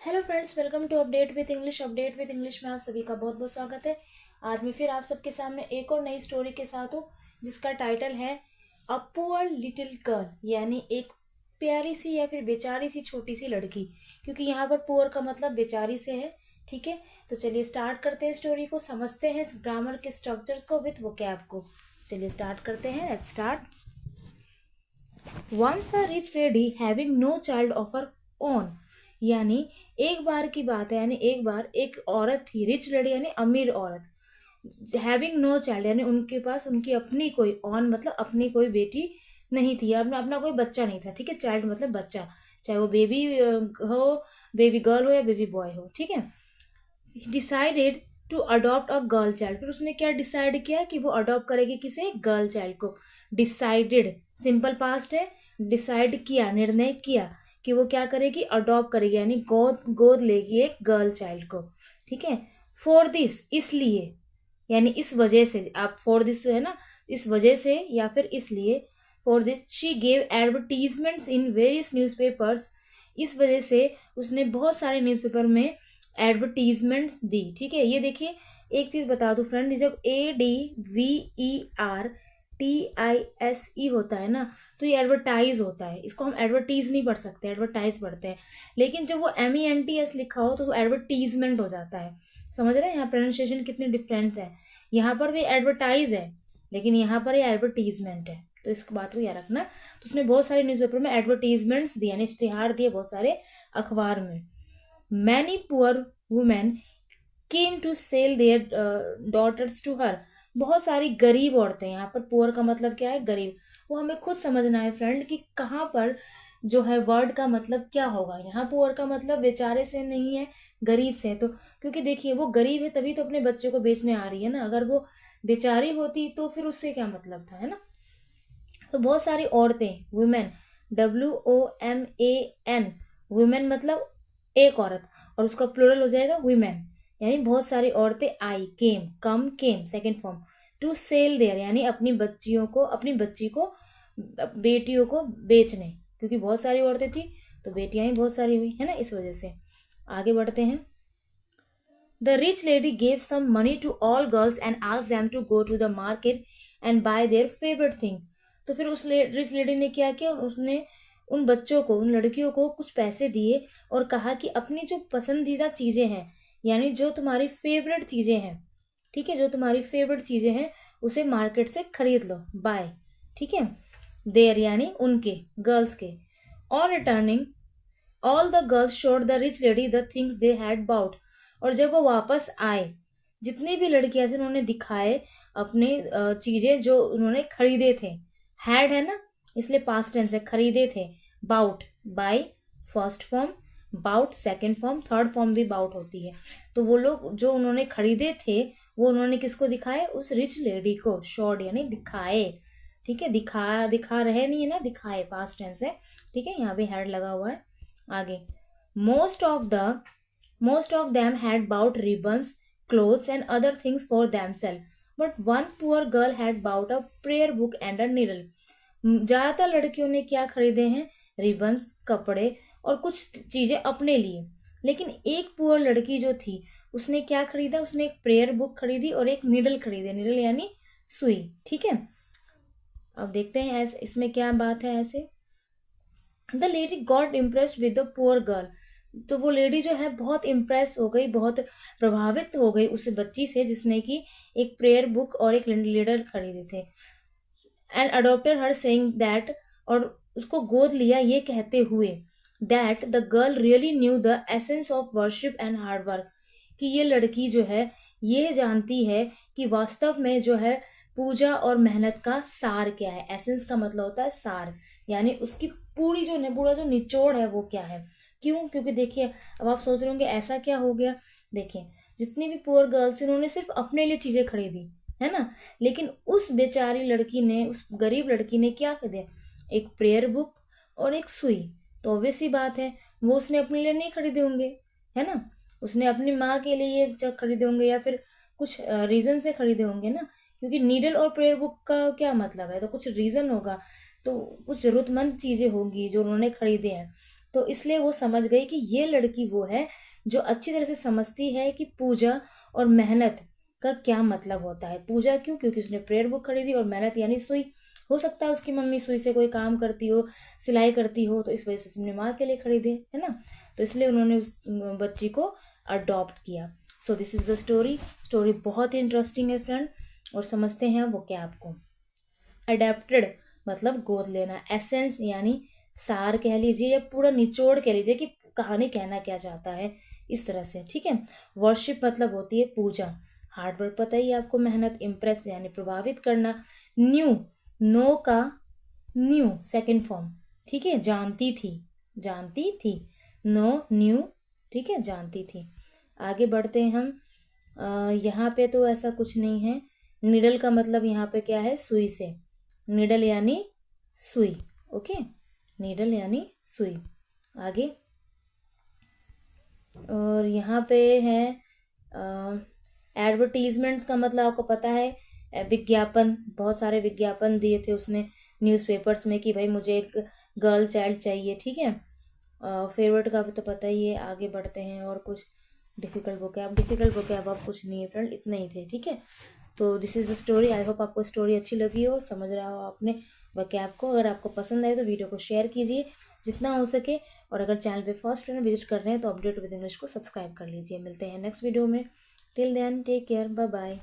Hello friends, welcome to update with English. Update with English में आप सभी का बहुत बहुत स्वागत है। आज मैं फिर आप सबके सामने एक और नई स्टोरी के साथ हूँ, जिसका टाइटल है अ पुअर लिटिल गर्ल, यानी एक प्यारी सी या फिर बेचारी सी छोटी सी लड़की। क्योंकि यहाँ पर पुअर का मतलब बेचारी से है। ठीक है, तो चलिए स्टार्ट करते हैं स्टोरी को, समझते हैं ग्रामर के स्ट्रक्चर्स को विथ वोकैब को। चलिए स्टार्ट करते हैं। Let's start. Once a rich lady having no child of her own, यानी एक बार की बात है, यानी एक बार एक औरत थी, रिच लेडी यानी अमीर औरत, हैविंग नो चाइल्ड यानी उनके पास उनकी अपनी कोई ऑन मतलब अपनी कोई बेटी नहीं थी, अपना अपना कोई बच्चा नहीं था। ठीक है, चाइल्ड मतलब बच्चा, चाहे वो बेबी हो, बेबी गर्ल हो या बेबी बॉय हो। ठीक है, decided to adopt a girl child. फिर उसने क्या डिसाइड किया कि वो अडॉप्ट करेगी किसे, गर्ल चाइल्ड को। डिसाइडेड सिंपल पास्ट है, डिसाइड किया, निर्णय किया कि वो क्या करेगी, अडॉप्ट करेगी, यानी गोद गोद लेगी एक गर्ल चाइल्ड को। ठीक है, फॉर दिस इसलिए, यानी इस वजह से, आप फॉर दिस है ना, इस वजह से या फिर इसलिए, for this she gave advertisements in various newspapers. इस वजह से उसने बहुत सारे न्यूज़पेपर में एडवर्टीजमेंट्स दी। ठीक है, ये देखिए, एक चीज बता दूं फ्रेंड, जब ADVERTISE होता है ना, तो ये एडवर्टाइज होता है। इसको हम एडवर्टीज नहीं पढ़ सकते, एडवर्टाइज पढ़ते हैं। लेकिन जब वो MENTS लिखा हो तो वो एडवर्टीजमेंट हो जाता है। समझ रहे हैं, यहाँ प्रोनाउंसिएशन कितनी डिफरेंट है। यहाँ पर भी एडवर्टाइज है, लेकिन यहाँ पर ये एडवर्टीजमेंट है, तो इस बात को याद रखना। तो उसने बहुत सारे न्यूज़पेपर में एडवर्टीजमेंट्स दिए, यानी इश्तिहार दिए बहुत सारे अखबार में। Many poor women came to sell their daughters to her। बहुत सारी गरीब औरतें, यहाँ पर पुअर का मतलब क्या है, गरीब। वो हमें खुद समझना है फ्रेंड कि कहाँ पर जो है वर्ड का मतलब क्या होगा। यहाँ पुअर का मतलब बेचारे से नहीं है, गरीब से है। तो क्योंकि देखिए वो गरीब है तभी तो अपने बच्चे को बेचने आ रही है ना, अगर वो बेचारी होती तो फिर उससे क्या मतलब था, है ना। तो बहुत सारी औरतें, वुमेन, WOMAN, वुमेन मतलब एक औरत, और उसका प्लूरल हो जाएगा वुमेन, यानी बहुत सारी औरतें आई, came, come, came second form, to sell there यानी अपनी बच्चियों को, अपनी बच्ची को, बेटियों को बेचने। क्योंकि बहुत सारी औरतें थी तो बेटियां ही बहुत सारी हुई, है ना, इस वजह से। आगे बढ़ते हैं। The rich lady gave some money to all girls and asked them to go to the market and buy their favourite thing. तो फिर उस रिच लेडी ने क्या किया, उसने उन बच्चों को, उन लड़कियों को कुछ पैसे दिए और कहा कि अपनी जो पसंदीदा चीजें हैं, यानी जो तुम्हारी फेवरेट चीजें हैं, ठीक है, जो तुम्हारी फेवरेट चीजें हैं उसे मार्केट से खरीद लो, बाय। ठीक है, देयर यानी उनके, गर्ल्स के। और returning all the girls showed the rich lady the things they had bought. और जब वो वापस आए, जितनी भी लड़कियां थी उन्होंने दिखाए अपने चीजें जो उन्होंने खरीदे थे। हैड है ना, इसलिए पास्ट टेंस है, खरीदे थे। Bought, buy first form, bought second form, third form भी बाउट होती है। तो वो लोग जो उन्होंने खरीदे थे वो उन्होंने किसको दिखाए, उस रिच लेडी को। शोड यानी दिखाए। ठीक है, दिखा दिखा रहे नहीं है ना, दिखाए पास्ट टेंस है। ठीक है, यहाँ भी हैड लगा हुआ है। आगे, most of the most of them had bought ribbons, clothes and other things for themselves, but one poor girl had bought a prayer book and a needle. ज्यादातर लड़कियों ने क्या खरीदे हैं, रिबन्स, कपड़े और कुछ चीजें अपने लिए। लेकिन एक पुअर लड़की जो थी उसने क्या खरीदा, उसने एक प्रेयर बुक खरीदी और एक नीडल खरीदे, नीडल यानी सुई। ठीक है, अब देखते हैं इसमें क्या बात है। ऐसे, the lady got impressed with the poor girl. तो वो लेडी जो है बहुत इम्प्रेस हो गई, बहुत प्रभावित हो गई उस बच्ची से जिसने की एक प्रेयर बुक और एक लीडर खरीदे थे। And adopted her saying that, और उसको गोद लिया ये कहते हुए, that the girl really new the essence of worship and hard work, कि ये लड़की जो है ये जानती है कि वास्तव में जो है पूजा और मेहनत का सार क्या है। एसेंस का मतलब होता है सार, यानी उसकी पूरी जो पूरा जो निचोड़ है वो क्या है। क्यों, क्योंकि देखिए, अब आप सोच रहे होंगे ऐसा क्या हो गया। देखिए, जितनी भी पुअर गर्ल्स उन्होंने सिर्फ अपने लिए चीजें खरीदी, है ना, लेकिन उस बेचारी लड़की ने, उस गरीब लड़की ने क्या खरीदा, एक प्रेयर बुक और एक सुई। तो ऑब्वियस सी बात है वो उसने अपने लिए नहीं खरीदे होंगे, है ना, उसने अपनी माँ के लिए ये खरीदे होंगे या फिर कुछ रीजन से खरीदे होंगे ना। क्योंकि नीडल और प्रेयर बुक का क्या मतलब है, तो कुछ रीजन होगा, तो कुछ जरूरतमंद चीजें होंगी जो उन्होंने खरीदे हैं। तो इसलिए वो समझ गई कि ये लड़की वो है जो अच्छी तरह से समझती है कि पूजा और मेहनत का क्या मतलब होता है। पूजा क्यों? क्योंकि उसने प्रेयर बुक खरीदी, और मेहनत यानी सुई। हो सकता है उसकी मम्मी सुई से कोई काम करती हो, सिलाई करती हो, तो इस वजह से उसने माँ के लिए खरीदे, है ना। तो इसलिए उन्होंने उस बच्ची को अडॉप्ट किया। So this is the story. Story बहुत ही इंटरेस्टिंग है फ्रेंड, और समझते हैं वो क्या आपको। अडेप्टेड मतलब गोद लेना, एसेंस यानी सार कह लीजिए या पूरा निचोड़ कह लीजिए कि कहानी कहना क्या चाहता है, इस तरह से, ठीक है। वर्शिप मतलब होती है पूजा। हार्डवर्क पता ही है आपको, मेहनत। इम्प्रेस यानी प्रभावित करना। न्यू, नो का न्यू सेकंड फॉर्म, ठीक है, जानती थी, जानती थी, नो न्यू, ठीक है, जानती थी। आगे बढ़ते हैं हम। यहाँ पे तो ऐसा कुछ नहीं है। निडल का मतलब यहाँ पे क्या है? सुई से। निडल यानी सुई, ओके, नीडल यानी सुई। आगे, और यहाँ पे है एडवर्टीजमेंट्स का मतलब आपको पता है, विज्ञापन। बहुत सारे विज्ञापन दिए थे उसने न्यूज़पेपर्स में कि भाई मुझे एक गर्ल चाइल्ड चाहिए, ठीक है। फेवरेट का भी तो पता ही है। आगे बढ़ते हैं, और कुछ डिफिकल्ट बुक है, अब डिफिकल्ट बुक है अब कुछ नहीं है फ्रेंड, इतने ही थे, ठीक है। तो this is the story. I hope आपको स्टोरी अच्छी लगी हो, समझ रहा हो आपने वकैब को। अगर आपको पसंद आए तो वीडियो को शेयर कीजिए जितना हो सके, और अगर चैनल पे फर्स्ट टाइम विजिट कर रहे हैं तो अपडेट विद इंग्लिश को सब्सक्राइब कर लीजिए। मिलते हैं नेक्स्ट वीडियो में। Till then take care, bye bye.